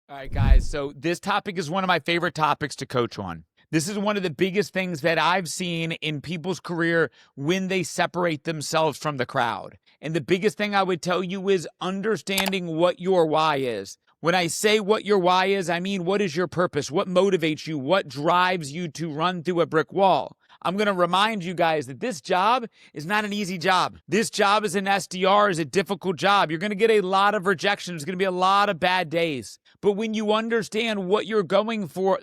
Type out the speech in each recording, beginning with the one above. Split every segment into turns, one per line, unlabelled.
All right, guys. So this topic is one of my favorite topics to coach on. This is one of the biggest things that I've seen in people's career when they separate themselves from the crowd. And the biggest thing I would tell you is understanding what your why is. When I say what your why is, I mean, what is your purpose? What motivates you? What drives you to run through a brick wall? I'm going to remind you guys that this job is not an easy job. This job as an SDR is a difficult job. You're going to get a lot of rejection. There's going to be a lot of bad days. But when you understand what you're going through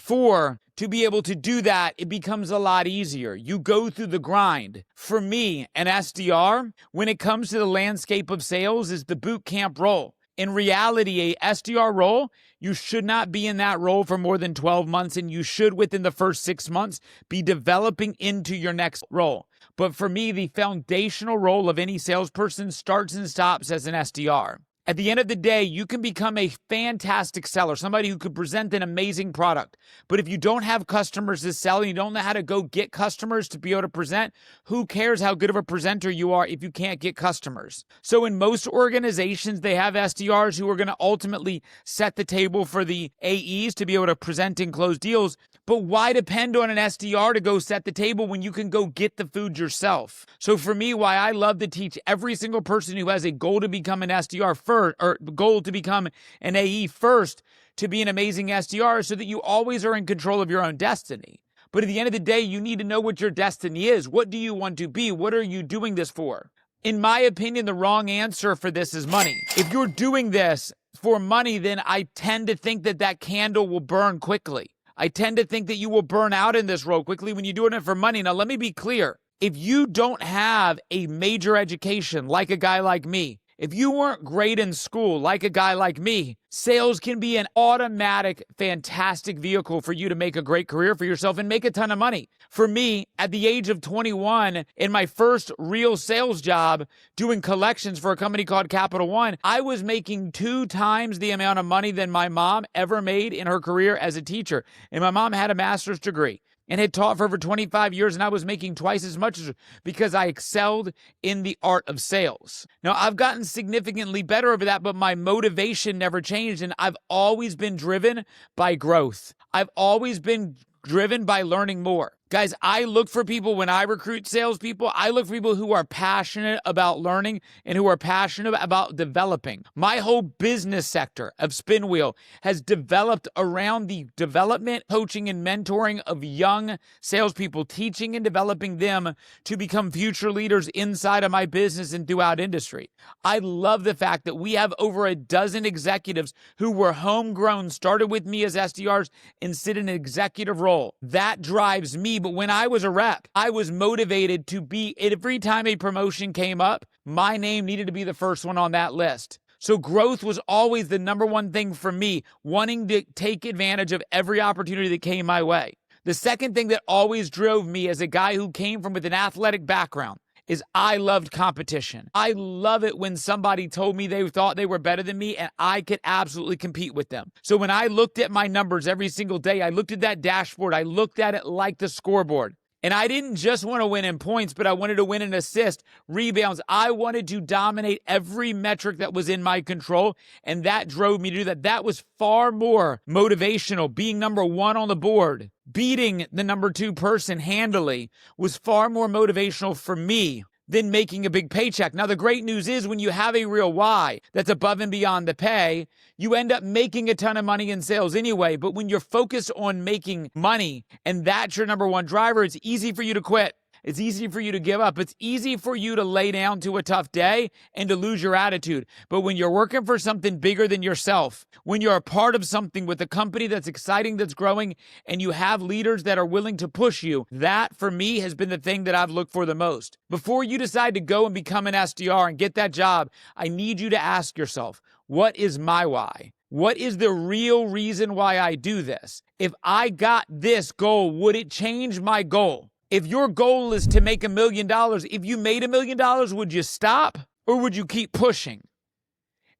to be able to do that, it becomes a lot easier. You go through the grind. For me, an SDR, when it comes to the landscape of sales, is the boot camp role. In reality, a SDR role, you should not be in that role for more than 12 months, and you should, within the first 6 months, be developing into your next role. But for me, the foundational role of any salesperson starts and stops as an SDR. At the end of the day, you can become a fantastic seller, somebody who could present an amazing product. But if you don't have customers to sell and you don't know how to go get customers to be able to present, who cares how good of a presenter you are if you can't get customers? So in most organizations, they have SDRs who are going to ultimately set the table for the AEs to be able to present and close deals. But why depend on an SDR to go set the table when you can go get the food yourself? So for me, why I love to teach every single person who has a goal to become an SDR first, or goal to become an AE first, to be an amazing SDR, so that you always are in control of your own destiny. But at the end of the day, you need to know what your destiny is. What do you want to be? What are you doing this for? In my opinion, the wrong answer for this is money. If you're doing this for money, then I tend to think that candle will burn quickly. I tend to think that you will burn out in this role quickly when you're doing it for money. Now, let me be clear. If you don't have a major education like a guy like me, if you weren't great in school like a guy like me, sales can be an automatic, fantastic vehicle for you to make a great career for yourself and make a ton of money. For me, at the age of 21, in my first real sales job doing collections for a company called Capital One, I was making 2 times the amount of money than my mom ever made in her career as a teacher. And my mom had a master's degree and had taught for over 25 years, and I was making twice as much because I excelled in the art of sales. Now, I've gotten significantly better over that, but my motivation never changed, and I've always been driven by growth. I've always been driven by learning more. Guys, I look for people when I recruit salespeople, I look for people who are passionate about learning and who are passionate about developing. My whole business sector of Spinwheel has developed around the development, coaching, and mentoring of young salespeople, teaching and developing them to become future leaders inside of my business and throughout industry. I love the fact that we have over a dozen executives who were homegrown, started with me as SDRs, and sit in an executive role. That drives me. But when I was a rep, I was motivated to be, every time a promotion came up, my name needed to be the first one on that list. So growth was always the number one thing for me, wanting to take advantage of every opportunity that came my way. The second thing that always drove me as a guy who came from with an athletic background is I loved competition. I love it when somebody told me they thought they were better than me and I could absolutely compete with them. So when I looked at my numbers every single day, I looked at that dashboard, I looked at it like the scoreboard. And I didn't just want to win in points, but I wanted to win in assists, rebounds. I wanted to dominate every metric that was in my control, and that drove me to do that. That was far more motivational. Being number 1 on the board, beating the number 2 person handily, was far more motivational for me than making a big paycheck. Now, the great news is when you have a real why that's above and beyond the pay, you end up making a ton of money in sales anyway. But when you're focused on making money and that's your number one driver, it's easy for you to quit. It's easy for you to give up. It's easy for you to lay down to a tough day and to lose your attitude. But when you're working for something bigger than yourself, when you're a part of something with a company that's exciting, that's growing, and you have leaders that are willing to push you, that for me has been the thing that I've looked for the most. Before you decide to go and become an SDR and get that job, I need you to ask yourself, what is my why? What is the real reason why I do this? If I got this goal, would it change my goal? If your goal is to make $1 million, if you made $1 million, would you stop or would you keep pushing?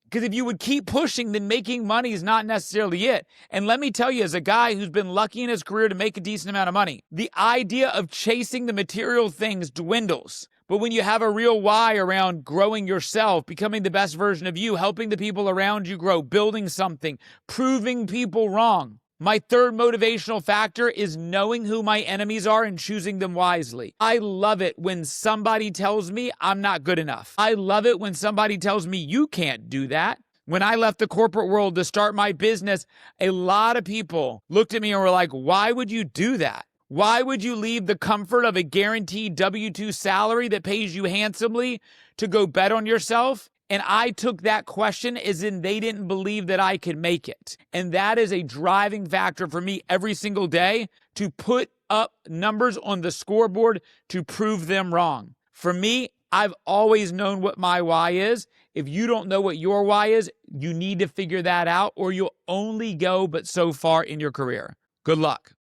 Because if you would keep pushing, then making money is not necessarily it. And let me tell you, as a guy who's been lucky in his career to make a decent amount of money, the idea of chasing the material things dwindles. But when you have a real why around growing yourself, becoming the best version of you, helping the people around you grow, building something, proving people wrong. My third motivational factor is knowing who my enemies are and choosing them wisely. I love it when somebody tells me I'm not good enough. I love it when somebody tells me you can't do that. When I left the corporate world to start my business, a lot of people looked at me and were like, why would you do that? Why would you leave the comfort of a guaranteed W-2 salary that pays you handsomely to go bet on yourself? And I took that question as in they didn't believe that I could make it. And that is a driving factor for me every single day to put up numbers on the scoreboard to prove them wrong. For me, I've always known what my why is. If you don't know what your why is, you need to figure that out or you'll only go but so far in your career. Good luck.